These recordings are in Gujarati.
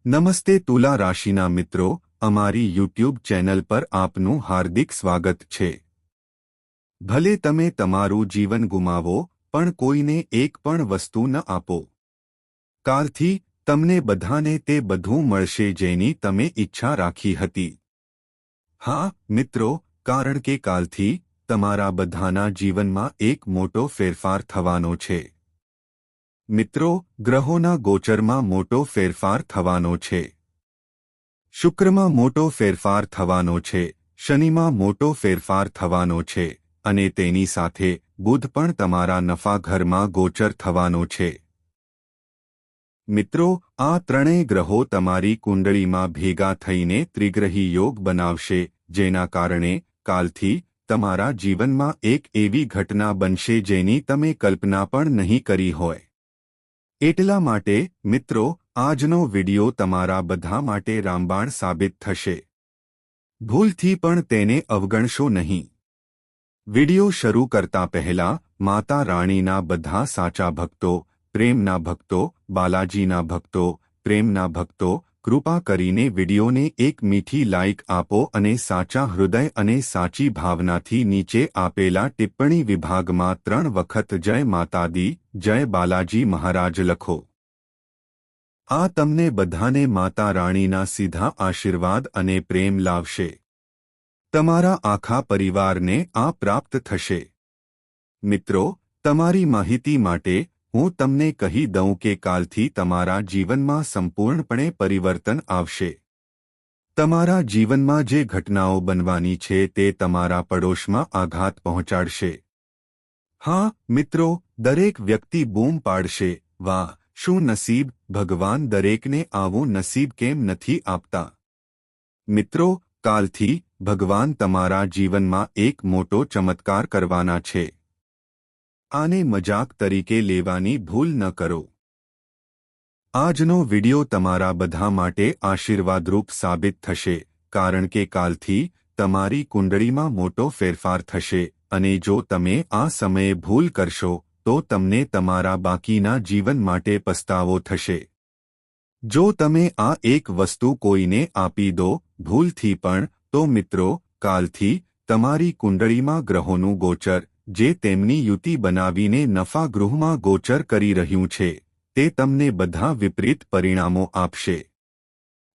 નમસ્તે તુલા રાશિના મિત્રો, અમારી યુટ્યુબ ચેનલ પર આપનું હાર્દિક સ્વાગત છે। ભલે તમે તમારું જીવન ગુમાવો પણ કોઈને એક પણ વસ્તુ ન આપો। કાલથી તમને બધાને તે બધું મળશે જેની તમે ઈચ્છા રાખી હતી। હા મિત્રો, કારણ કે કાલથી તમારા બધાના જીવનમાં એક મોટો ફેરફાર થવાનો છે। મિત્રો, ગ્રહોના ગોચરમાં મોટો ફેરફાર થવાનો છે। શુક્રમાં મોટો ફેરફાર થવાનો છે, શનિમાં મોટો ફેરફાર થવાનો છે અને તેની સાથે બુધ પણ તમારા નફા ઘરમાં ગોચર થવાનો છે। મિત્રો, આ ત્રણેય ગ્રહો તમારી કુંડળીમાં ભેગા થઈને ત્રિગ્રહી યોગ બનાવશે, જેના કારણે કાલથી તમારા જીવનમાં એક એવી ઘટના બનશે જેની તમે કલ્પના પણ નહીં કરી હોય। એટલા માટે મિત્રો, આજનો વિડિયો તમારા બધા માટે રામબાણ સાબિત થશે। ભૂલથી પણ તેને અવગણશો નહીં। વિડિયો શરૂ કરતા પહેલા માતા રાણીના બધા સાચા ભક્તો, પ્રેમના ભક્તો, બાલાજીના ભક્તો, પ્રેમના ભક્તો, કૃપા કરીને વિડિયોને એક મીઠી લાઇક આપો અને સાચા હૃદય અને સાચી ભાવનાથી નીચે આપેલા ટિપ્પણી વિભાગમાં 3 વખત જય માતા દી, જય બાલાજી મહારાજ લખો। આ તમને બધાને માતા રાણીના સીધા આશીર્વાદ અને પ્રેમ લાવશે। તમારા આખા પરિવારને આ પ્રાપ્ત થશે। મિત્રો, તમારી માહિતી માટે હું તમને કહી દઉં કે કાલથી તમારા જીવનમાં સંપૂર્ણપણે પરિવર્તન આવશે। તમારા જીવનમાં જે ઘટનાઓ બનવાની છે તે તમારા પડોશમાં આઘાત પહોંચાડશે। હા મિત્રો, દરેક વ્યક્તિ બૂમ પાડશે, વાહ શું નસીબ, ભગવાન દરેકને આવું નસીબ કેમ નથી આપતા। મિત્રો, કાલથી ભગવાન તમારા જીવનમાં એક મોટો ચમત્કાર કરવાના છે। આને મજાક તરીકે લેવાની ભૂલ ન કરો। આજનો વિડિયો તમારા બધા માટે આશીર્વાદરૂપ સાબિત થશે, કારણ કે કાલથી તમારી કુંડળીમાં મોટો ફેરફાર થશે અને જો તમે આ સમયે ભૂલ કરશો તો તમને તમારા બાકીના જીવન માટે પસ્તાવો થશે। જો તમે આ એક વસ્તુ કોઈને આપી દો ભૂલથી પણ, તો મિત્રો, કાલથી તમારી કુંડળીમાં ગ્રહોનું ગોચર, જે તેમની યુતિ બનાવીને નફા ગૃહમાં ગોચર કરી રહ્યું છે, તે તમને બધા વિપરીત પરિણામો આપશે।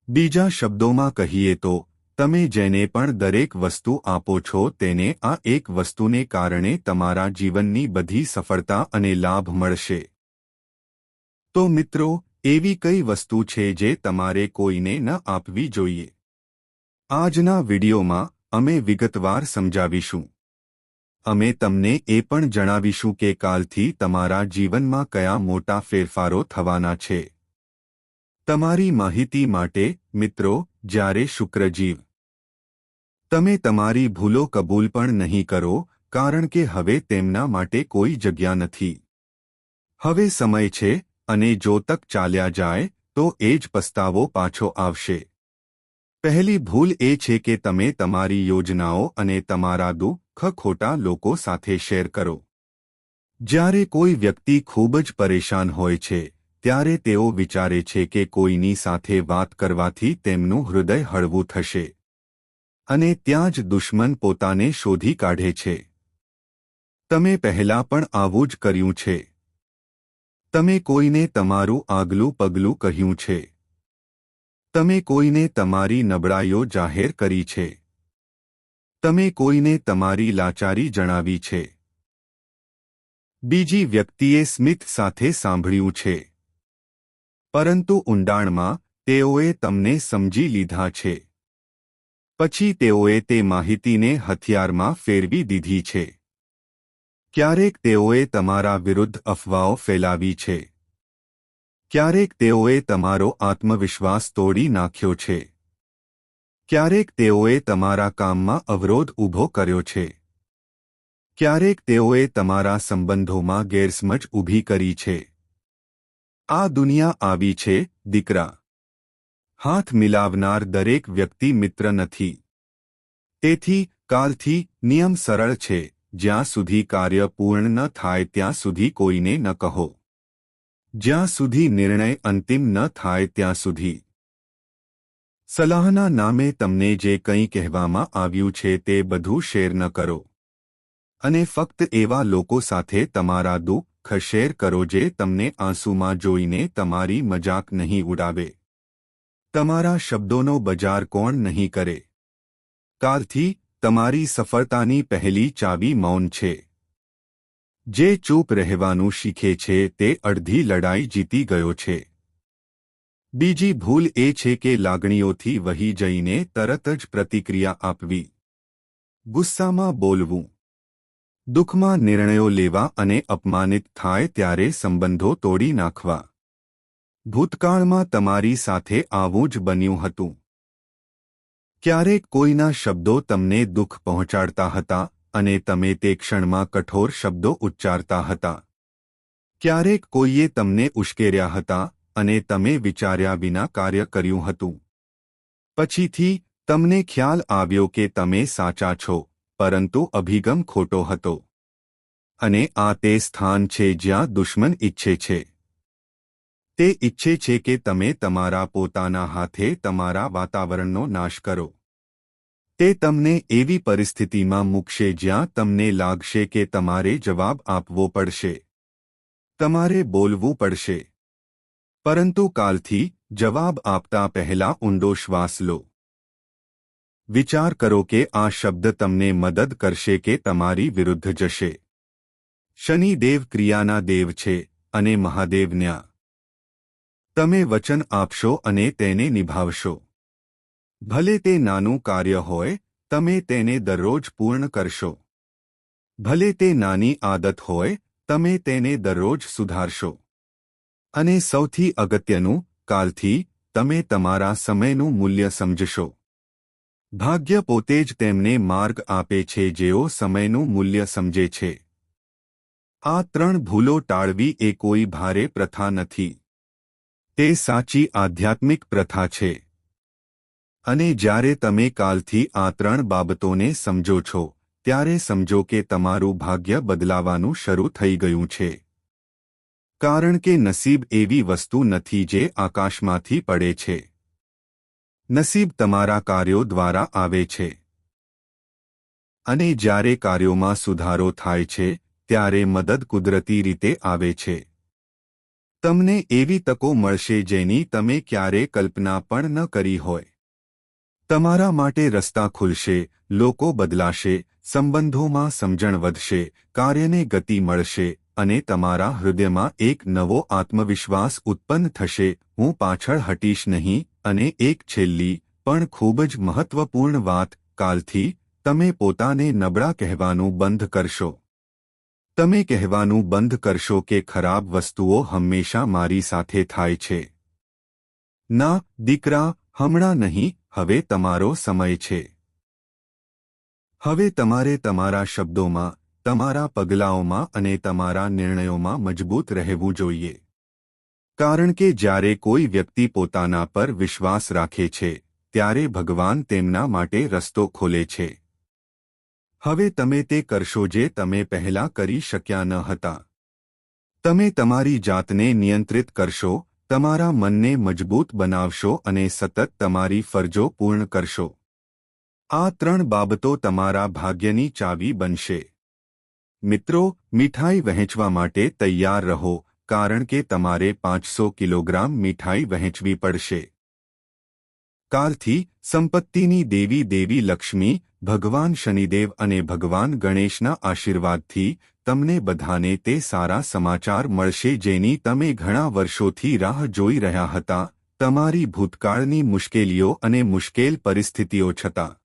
બીજા શબ્દોમાં કહીએ તો, તમે જેને પણ દરેક વસ્તુ આપો છો તેને આ એક વસ્તુને કારણે તમારા જીવનની બધી સફળતા અને લાભ મળશે। તો મિત્રો, એવી કઈ વસ્તુ છે જે તમારે કોઈને ન આપવી જોઈએ? આજના વિડિયોમાં અમે વિગતવાર સમજાવીશું। અમે તમને એ પણ જણાવીશું કે કાલથી તમારા જીવનમાં કયા મોટા ફેરફારો થવાના છે। તમારી માહિતી માટે મિત્રો, જ્યારે શુક્રજીવ, તમે તમારી ભૂલો કબૂલ પણ નહીં કરો, કારણ કે હવે તેમના માટે કોઈ જગ્યા નથી। હવે સમય છે અને જો તક ચાલ્યા જાય તો એ જ પસ્તાવો પાછો આવશે। પહેલી ભૂલ એ છે કે તમે તમારી યોજનાઓ અને તમારા દુઃખ ખોટા લોકો સાથે શેર કરો। જ્યારે કોઈ વ્યક્તિ ખૂબ જ પરેશાન હોય છે, ત્યારે તેઓ વિચારે છે કે કોઈની સાથે વાત કરવાથી તેમનું હૃદય હળવું થશે અને ત્યાં જ દુશ્મન પોતાને શોધી કાઢે છે। તમે પહેલા પણ આવું જ કર્યું છે। તમે કોઈને તમારું આગલું પગલું કહ્યું છે। તમે કોઈને તમારી નબળાઈઓ જાહેર કરી છે। તમે કોઈને તમારી લાચારી જણાવી છે। બીજી વ્યક્તિએ સ્મિત સાથે સાંભળ્યું છે, પરંતુ ઊંડાણમાં તેઓએ તમને સમજી લીધા છે। પછી તેઓએ તે માહિતીને હથિયારમાં ફેરવી દીધી છે। ક્યારેક તેઓએ તમારા વિરુદ્ધ અફવાઓ ફેલાવી છે। ક્યારેક તેઓએ તમારો આત્મવિશ્વાસ તોડી નાખ્યો છે। ક્યારેક તેઓએ તમારા કામમાં અવરોધ ઊભો કર્યો છે। ક્યારેક તેઓએ તમારા સંબંધોમાં ગેરસમજ ઊભી કરી છે। આ દુનિયા આવી છે દીકરા। હાથ મિલાવનાર દરેક વ્યક્તિ મિત્ર નથી। તેથી કાલથી નિયમ સરળ છે, જ્યાં સુધી કાર્ય પૂર્ણ ન થાય ત્યાં સુધી કોઈને ન કહો। જ્યાં સુધી નિર્ણય અંતિમ ન થાય ત્યાં સુધી। સલાહના નામે તમને જે કંઈ કહેવામાં આવ્યું છે તે બધું શેર ન કરો અને ફક્ત એવા લોકો સાથે તમારા દુઃખ શેર કરો જે તમને આંસુમાં જોઈને તમારી મજાક નહીં ઉડાવે. તમારા શબ્દોનો બજાર કોણ નહીં કરે. કાલથી તમારી સફળતાની પહેલી ચાવી મૌન છે. જે ચૂપ રહેવાનું શીખે છે તે અડધી લડાઈ જીતી ગયો છે. બીજી ભૂલ એ છે કે લાગણીઓથી વહી જઈને તરત જ પ્રતિક્રિયા આપવી. ગુસ્સામાં બોલવું, દુઃખમાં નિર્ણયો લેવા અને અપમાનિત થાય ત્યારે સંબંધો તોડી નાખવા. ભૂતકાળમાં તમારી સાથે આવું જ બન્યું હતું. ક્યારેક કોઈના શબ્દો તમને દુઃખ પહોંચાડતા હતા અને તમે તે ક્ષણમાં કઠોર શબ્દો ઉચ્ચારતા હતા. ક્યારેક કોઈએ તમને ઉશ્કેર્યા હતા અને તમે વિચાર્યા વિના કાર્ય કર્યું હતું. પછીથી તમને ખ્યાલ આવ્યો કે તમે સાચા છો, પરંતુ અભિગમ ખોટો હતો. અને આ તે સ્થાન છે જ્યાં દુશ્મન ઈચ્છે છે. તે ઈચ્છે છે કે તમે તમારા પોતાના હાથે તમારા વાતાવરણનો નાશ કરો. તે તમને એવી પરિસ્થિતિમાં મૂકશે જ્યાં તમને લાગશે કે તમારે જવાબ આપવો પડશે. તમારે બોલવું પડશે. પરંતુ કાલથી જવાબ આપતા પહેલા ઊંડો શ્વાસ લો. વિચાર કરો કે આ શબ્દ તમને મદદ કરશે કે તમારી વિરુદ્ધ જશે. શનિદેવ ક્રિયાના દેવ છે અને મહાદેવ ન્યાય. તમે વચન આપશો અને તેને નિભાવશો. ભલે તે નાનું કાર્ય હોય, તમે તેને દરરોજ પૂર્ણ કરશો. ભલે તે નાની આદત હોય, તમે તેને દરરોજ સુધારશો. અને સૌથી અગત્યનું, કાલથી તમે તમારા સમયનું મૂલ્ય સમજશો. ભાગ્ય પોતે જ તેમને માર્ગ આપે છે જેઓ સમયનું મૂલ્ય સમજે છે. આ 3 ભૂલો ટાળવી એ કોઈ ભારે પ્રથા નથી. તે સાચી આધ્યાત્મિક પ્રથા છે. અને જ્યારે તમે કાલથી આ 3 બાબતોને સમજો છો, ત્યારે સમજો કે તમારું ભાગ્ય બદલાવાનું શરૂ થઈ ગયું છે. કારણ કે નસીબ એવી વસ્તુ નથી જે આકાશમાંથી પડે છે. નસીબ તમારા કાર્યો દ્વારા આવે છે. અને જ્યારે કાર્યોમાં સુધારો થાય છે, ત્યારે મદદ કુદરતી રીતે આવે છે. તમને એવી તકો મળશે જેની તમે ક્યારેય કલ્પના પણ ન કરી હોય. તમારા માટે રસ્તા ખુલશે, લોકો બદલાશે, સંબંધોમાં સમજણ વધશે, કાર્યને ગતિ મળશે અને તમારા હૃદયમાં એક નવો આત્મવિશ્વાસ ઉત્પન્ન થશે. હું પાછળ હટીશ નહીં. અને એક છેલ્લી પણ ખૂબ જ મહત્વપૂર્ણ વાત, કાલથી તમે પોતાને નબળા કહેવાનું બંધ કરશો. તમે કહેવાનું બંધ કરશો કે ખરાબ વસ્તુઓ હંમેશા મારી સાથે થાય છે. ના, દીકરા, હમણાં નહીં, હવે તમારો સમય છે. હવે તમારે તમારા શબ્દોમાં, તમારા પગલાઓમાં અને તમારા નિર્ણયોમાં મજબૂત રહેવું જોઈએ. કારણ કે જ્યારે કોઈ વ્યક્તિ પોતાના પર વિશ્વાસ રાખે છે, ત્યારે ભગવાન તેમના માટે રસ્તો ખોલે છે. હવે તમે તે કરશો જે તમે પહેલાં કરી શક્યા ન હતા. તમે તમારી જાતને નિયંત્રિત કરશો, તમારા મનને મજબૂત બનાવશો અને સતત તમારી ફરજો પૂર્ણ કરશો. આ 3 બાબતો તમારા ભાગ્યની ચાવી બનશે. મિત્રો, મીઠાઈ વહેંચવા માટે તૈયાર રહો, કારણ કે તમારે 500 કિલોગ્રામ મીઠાઈ વહેંચવી પડશે. કાલથી સંપત્તિની દેવી લક્ષ્મી, ભગવાન શનિદેવ અને ભગવાન ગણેશના આશીર્વાદથી તમને બધાને તે સારા સમાચાર મળશે જેની તમે ઘણા વર્ષોથી રાહ જોઈ રહ્યા હતા, તમારી ભૂતકાળની મુશ્કેલીઓ અને મુશ્કેલ પરિસ્થિતિઓ છતાં.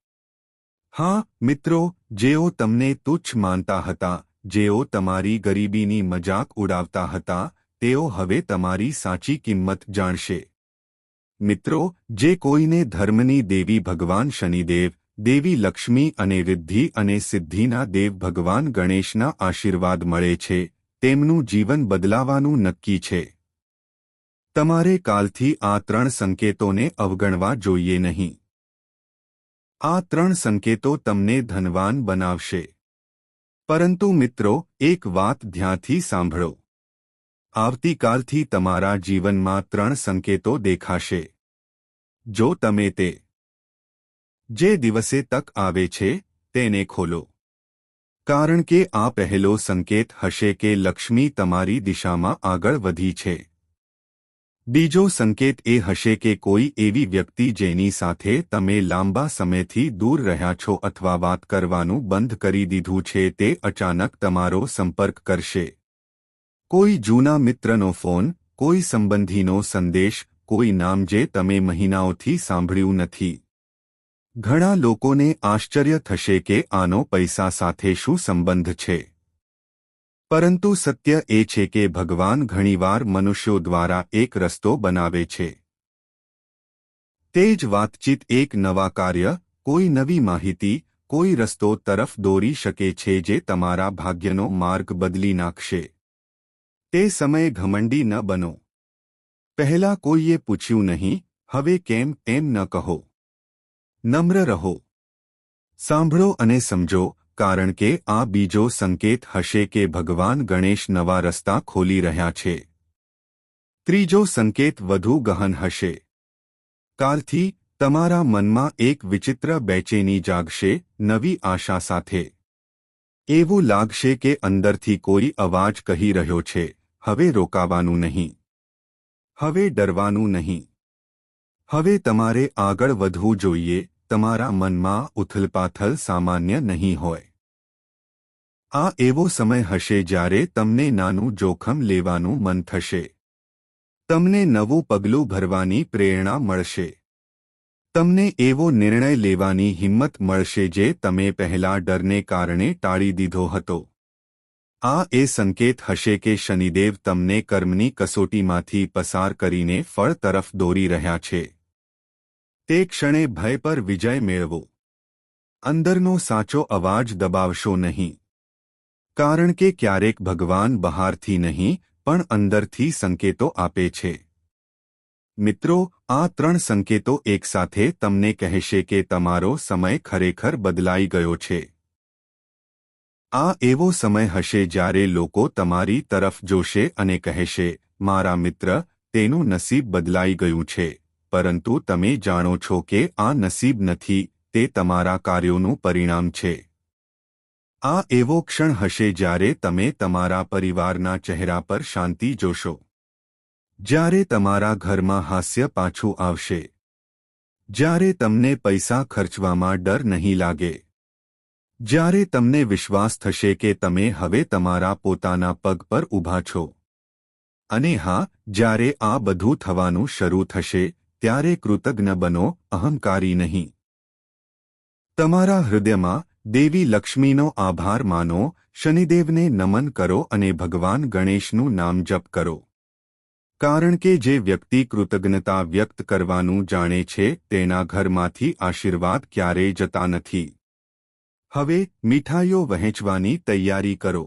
હા, મિત્રો, જેઓ તમને તુચ્છ માનતા હતા, જેઓ તમારી ગરીબીની મજાક ઉડાવતા હતા, તેઓ હવે તમારી સાચી કિંમત જાણશે. મિત્રો, જે કોઈને ધર્મની દેવી ભગવાન શનિદેવ, દેવી લક્ષ્મી અને રિદ્ધિ અને સિદ્ધિના દેવ ભગવાન ગણેશના આશીર્વાદ મળે છે, તેમનું જીવન બદલાવાનું નક્કી છે. તમારે કાલથી આ 3 સંકેતોને અવગણવા જોઈએ નહીં. આ 3 સંકેતો તમને ધનવાન બનાવશે. પરંતુ મિત્રો, એક વાત ધ્યાનથી સાંભળો. આવતીકાલથી તમારા જીવનમાં 3 સંકેતો દેખાશે. જો તમે તે જે દિવસે તક આવે છે તેને ખોલો, કારણ કે આ પહેલો સંકેત હશે કે લક્ષ્મી તમારી દિશામાં આગળ વધી છે. બીજો સંકેત એ હશે કે કોઈ એવી વ્યક્તિ જેની સાથે તમે લાંબા સમયથી દૂર રહ્યા છો અથવા વાત કરવાનું બંધ કરી દીધું છે તે અચાનક તમારો સંપર્ક કરશે. કોઈ જૂના મિત્રનો ફોન, કોઈ સંબંધીનો સંદેશ, કોઈ નામ જે તમે મહિનાઓથી સાંભળ્યું નથી. ઘણા લોકોને આશ્ચર્ય થશે કે આનો પૈસા સાથે શું સંબંધ છે. પરંતુ સત્ય એ છે કે ભગવાન ઘણીવાર મનુષ્યો દ્વારા એક રસ્તો બનાવે છે. તે જ વાતચીત એક નવા કાર્ય, કોઈ નવી માહિતી, કોઈ રસ્તો તરફ દોરી શકે છે જે તમારા ભાગ્યનો માર્ગ બદલી નાખશે. તે સમયે ઘમંડી ન બનો. પહેલા કોઈએ પૂછ્યું નહીં, હવે કેમ એમ ન કહો. નમ્ર રહો. સાંભળો અને સમજો, કારણ કે આ બીજો સંકેત હશે કે ભગવાન ગણેશ નવા રસ્તા ખોલી રહ્યા છે. ત્રીજો સંકેત વધુ ગહન હશે. કાલથી તમારા મનમાં એક વિચિત્ર બેચેની જાગશે, નવી આશા સાથે. એવું લાગશે કે અંદરથી કોઈ અવાજ કહી રહ્યો છે, હવે રોકાવાનું નહીં. હવે ડરવાનું નહીં. હવે તમારે આગળ વધવું જોઈએ. તમારા મનમાં ઉથલપાથલ સામાન્ય નહીં હોય. આ એવો સમય હશે જ્યારે તમને નાનું જોખમ લેવાનું મન થશે. તમને નવું પગલું ભરવાની પ્રેરણા મળશે. તમને એવો નિર્ણય લેવાની હિંમત મળશે જે તમે પહેલા ડરને કારણે ટાળી દીધો હતો. આ એ સંકેત હશે કે શનિદેવ તમને કર્મની કસોટીમાંથી પસાર કરીને ફળ તરફ દોરી રહ્યા છે. તે ક્ષણે ભય પર વિજય મેળવો. અંદરનો સાચો અવાજ દબાવશો નહીં. કારણ કે ક્યારેક ભગવાન બહારથી નહીં પણ અંદરથી સંકેતો આપે છે. મિત્રો, આ ત્રણ સંકેતો એકસાથે તમને કહેશે કે તમારો સમય ખરેખર બદલાઈ ગયો છે. આ એવો સમય હશે જ્યારે લોકો તમારી તરફ જોશે અને કહેશે, મારા મિત્ર, તેનું નસીબ બદલાઈ ગયું છે. પરંતુ તમે જાણો છો કે આ નસીબ નથી, તે તમારા કાર્યોનું પરિણામ છે. આ એવો ક્ષણ હશે જ્યારે તમે તમારા પરિવારના ચહેરા પર શાંતિ જોશો. જ્યારે તમારા ઘરમાં હાસ્ય પાછું આવશે. જ્યારે તમને પૈસા ખર્ચવામાં ડર નહીં લાગે. જ્યારે તમને વિશ્વાસ થશે કે તમે હવે તમારા પોતાના પગ પર ઊભા છો. અને હા, જ્યારે આ બધું થવાનું શરૂ થશે, ત્યારે કૃતજ્ઞ બનો, અહંકારી નહીં. તમારા હૃદયમાં દેવી લક્ષ્મીનો આભાર માનો, શનિદેવને નમન કરો અને ભગવાન ગણેશનું નામ જપ કરો. કારણ કે જે વ્યક્તિ કૃતજ્ઞતા વ્યક્ત કરવાનું જાણે છે તેના ઘરમાંથી આશીર્વાદ ક્યારેય જતા નથી. હવે મીઠાઈઓ વહેંચવાની તૈયારી કરો.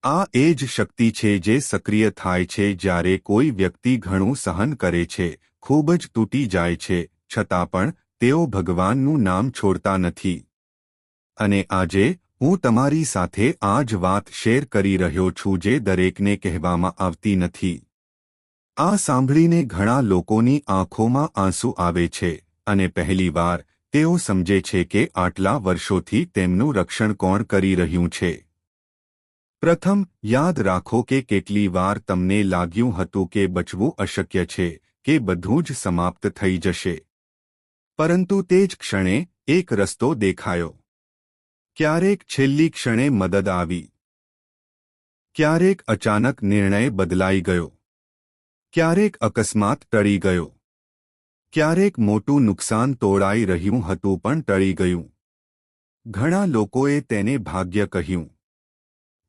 આ એ જ શક્તિ છે જે સક્રિય થાય છે જ્યારે કોઈ વ્યક્તિ ઘણું સહન કરે છે, ખૂબ જ તૂટી જાય છે, છતાં પણ તેઓ ભગવાનનું નામ છોડતા નથી. અને આજે હું તમારી સાથે આ જ વાત શેર કરી રહ્યો છું જે દરેકને કહેવામાં આવતી નથી. આ સાંભળીને ઘણા લોકોની આંખોમાં આંસુ આવે છે અને પહેલીવાર તેઓ સમજે છે કે આટલા વર્ષોથી તેમનું રક્ષણ કોણ કરી રહ્યું છે. પ્રથમ, યાદ રાખો કે કેટલી વાર તમને લાગ્યું હતું કે બચવું અશક્ય છે, કે બધું જ સમાપ્ત થઈ જશે. પરંતુ તે જ ક્ષણે એક રસ્તો દેખાયો. ક્યારેક છેલ્લી ક્ષણે મદદ આવી. ક્યારેક અચાનક નિર્ણય બદલાઈ ગયો. ક્યારેક અકસ્માત ટળી ગયો. ક્યારેક મોટું નુકસાન તોળાઈ રહ્યું હતું પણ ટળી ગયું. ઘણા લોકોએ તેને ભાગ્ય કહ્યું.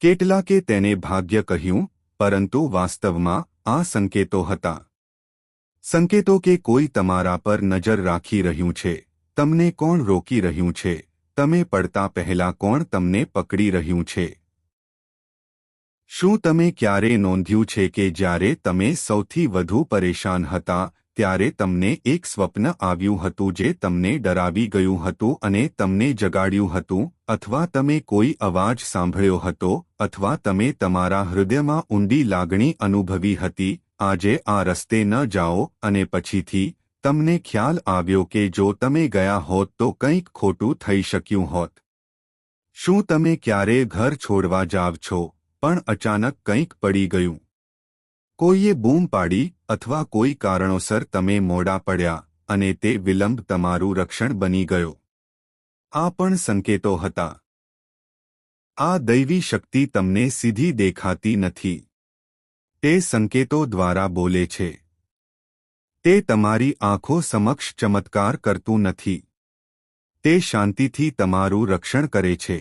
કેટલાકે તેને ભાગ્ય કહ્યું, પરંતુ વાસ્તવમાં આ સંકેતો હતા. સંકેતો કે કોઈ તમારા પર નજર રાખી રહ્યું છે, તમને કોણ રોકી રહ્યું છે, તમે પડતા પહેલા કોણ તમને પકડી રહ્યું છે. શું તમે ક્યારે નોંધ્યું છે કે જ્યારે તમે સૌથી વધુ પરેશાન હતા ત્યારે તમને એક સ્વપ્ન આવ્યું હતું જે તમને ડરાવી ગયું હતું અને તમને જગાડ્યું હતું, અથવા તમે કોઈ અવાજ સાંભળ્યો હતો, અથવા તમે તમારા હૃદયમાં ઊંડી લાગણી અનુભવી હતી, આજે આ રસ્તે ન જાઓ, અને પછીથી તમને ખ્યાલ આવ્યો કે જો તમે ગયા હોત તો કંઈક ખોટું થઈ શક્યું હોત? શું તમે ક્યારેય ઘર છોડવા જાવ છો પણ અચાનક કંઈક પડી ગયું? કોઈએ બૂમ પાડી અથવા કોઈ કારણોસર તમે મોડા પડ્યા અને તે વિલંબ તમારું રક્ષણ બની ગયો. આ પણ સંકેતો હતા. આ દૈવી શક્તિ તમને સીધી દેખાતી નથી. તે સંકેતો દ્વારા બોલે છે. તે તમારી આંખો સમક્ષ ચમત્કાર કરતું નથી. તે શાંતિથી તમારું રક્ષણ કરે છે.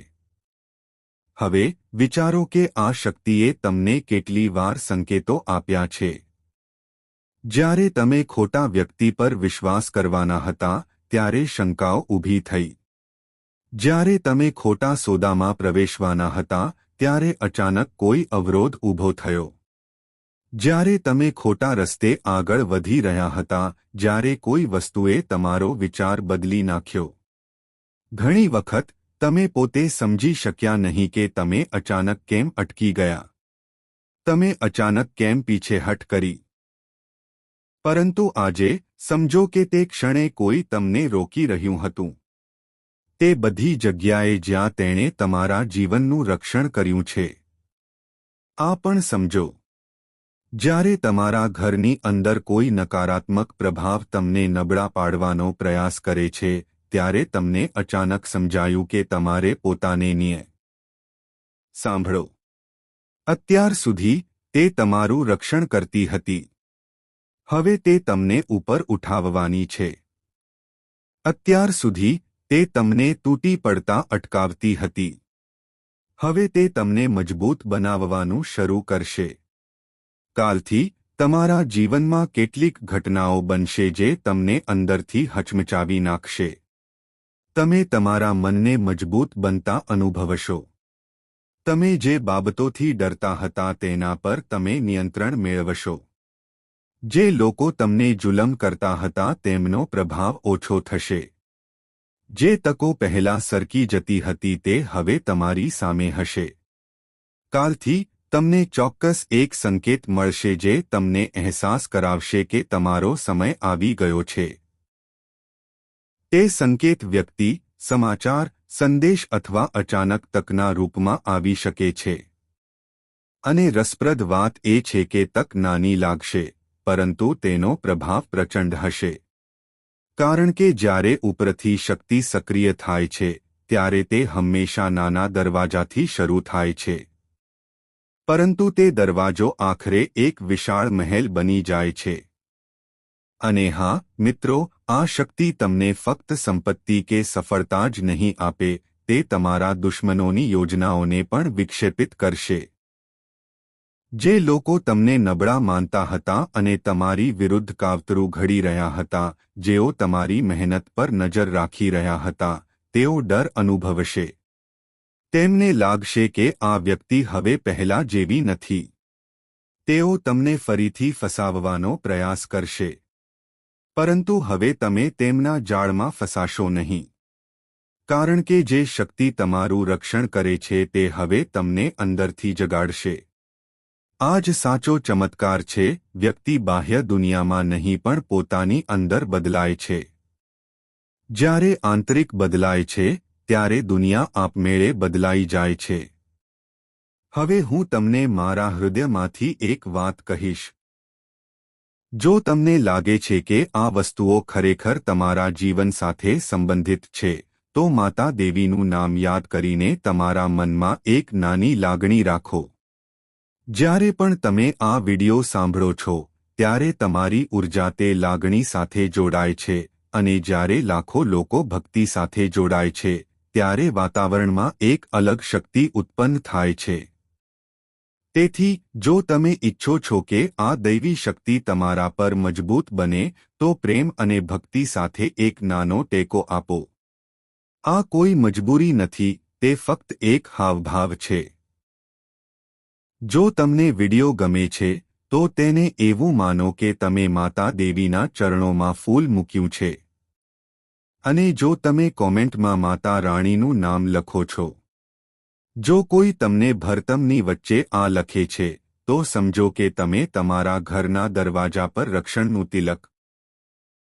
હવે વિચારો કે આ શક્તિએ તમને કેટલી વાર સંકેતો આપ્યા છે. જ્યારે તમે ખોટા વ્યક્તિ પર વિશ્વાસ કરવાના હતા ત્યારે શંકાઓ ઊભી થઈ. જ્યારે તમે ખોટા સોદામાં પ્રવેશવાના હતા ત્યારે અચાનક કોઈ અવરોધ ઊભો થયો. જ્યારે તમે ખોટા રસ્તે આગળ વધી રહ્યા હતા, જ્યારે કોઈ વસ્તુએ તમારો વિચાર બદલી નાખ્યો. ઘણી વખત તમે પોતે સમજી શક્યા નહીં કે તમે અચાનક કેમ અટકી ગયા. તમે અચાનક કેમ પીછેહટ કરી. પરંતુ આજે સમજો કે તે ક્ષણે કોઈ તમને રોકી રહ્યું હતું. તે બધી જગ્યાએ જ્યાં તેણે તમારા જીવનનું રક્ષણ કર્યું છે. આ પણ સમજો. જ્યારે તમારા ઘરની અંદર કોઈ નકારાત્મક પ્રભાવ તમને નબળા પાડવાનો પ્રયાસ કરે છે, ત્યારે તમને અચાનક સમજાયું કે તમારે પોતાને નિયંત્રિત સાંભળો. અત્યાર સુધી તે તમારું રક્ષણ કરતી હતી. હવે તે તમને ઉપર ઉઠાવવાની છે. અત્યાર સુધી તે તમને તૂટી પડતા અટકાવતી હતી. હવે તે તમને મજબૂત બનાવવાનું શરૂ કરશે. કાલથી તમારા જીવનમાં કેટલીક ઘટનાઓ બનશે જે તમને અંદરથી હચમચાવી નાખશે. તમે તમારા મનને મજબૂત બનતા અનુભવશો. તમે જે બાબતોથી ડરતા હતા તેના પર તમે નિયંત્રણ મેળવશો. જે લોકો તમને જુલમ કરતા હતા તેમનો પ્રભાવ ઓછો થશે. જે તકો પહેલા સરકી જતી હતી તે હવે તમારી સામે હશે. કાલથી તમને ચોક્કસ એક સંકેત મળશે જે તમને અહેસાસ કરાવશે કે તમારો સમય આવી ગયો છે. તે સંકેત વ્યક્તિ, સમાચાર, સંદેશ અથવા અચાનક તકના રૂપમાં આવી શકે છે. અને રસપ્રદ વાત એ છે કે તક નાની લાગશે, પરંતુ તેનો પ્રભાવ પ્રચંડ હશે. કારણ કે જ્યારે ઉપરથી શક્તિ સક્રિય થાય છે ત્યારે તે હંમેશા નાના દરવાજાથી શરૂ થાય છે. પરંતુ તે દરવાજો આખરે એક વિશાળ મહેલ બની જાય છે. અને હા મિત્રો, આ શક્તિ તમને ફક્ત સંપત્તિ કે સફળતા જ નહીં આપે, તે તમારા દુશ્મનોની યોજનાઓને પણ વિક્ષેપિત કરશે. જે લોકો તમને નબળા માનતા હતા અને તમારી વિરુદ્ધ કાવતરું ઘડી રહ્યા હતા, જેઓ તમારી મહેનત પર નજર રાખી રહ્યા હતા, તેઓ ડર અનુભવશે. તેમને લાગશે કે આ વ્યક્તિ હવે પહેલા જેવી નથી. તેઓ તમને ફરીથી ફસાવવાનો પ્રયાસ કરશે. પરંતુ હવે તમે તેમના જાળમાં ફસાશો નહીં. કારણ કે જે શક્તિ તમારું રક્ષણ કરે છે તે હવે તમને અંદરથી જગાડશે. આ જ સાચો ચમત્કાર છે. વ્યક્તિ બાહ્ય દુનિયામાં નહીં પણ પોતાની અંદર બદલાય છે. જ્યારે આંતરિક બદલાય છે ત્યારે દુનિયા આપમેળે બદલાઈ જાય છે. હવે હું તમને મારા હૃદયમાંથી એક વાત કહીશ. જો તમને લાગે છે કે આ વસ્તુઓ ખરેખર તમારા જીવન સાથે સંબંધિત છે, તો માતા દેવીનું નામ યાદ કરીને તમારા મનમાં એક નાની લાગણી રાખો. જ્યારે પણ તમે આ વિડિયો સાંભળો છો ત્યારે તમારી ઉર્જા તે લાગણી સાથે જોડાય છે, અને જ્યારે લાખો લોકો ભક્તિ સાથે જોડાય છે ત્યારે વાતાવરણમાં એક અલગ શક્તિ ઉત્પન્ન થાય છે. તેથી જો તમે ઈચ્છો છો કે આ દૈવી શક્તિ તમારા પર મજબૂત બને, તો પ્રેમ અને ભક્તિ સાથે એક નાનો ટેકો આપો. આ કોઈ મજબૂરી નથી, તે ફક્ત એક હાવભાવ છે. જો તમને વિડિયો ગમે છે તો તેને એવું માનો કે તમે માતા દેવીના ચરણોમાં ફૂલ મૂક્યું છે. અને જો તમે કોમેન્ટમાં માતા રાણીનું નામ લખો છો. જો કોઈ તમને ભરતમની વચ્ચે આ લખે છે તો સમજો કે તમે તમારા ઘરના દરવાજા પર રક્ષણનું તિલક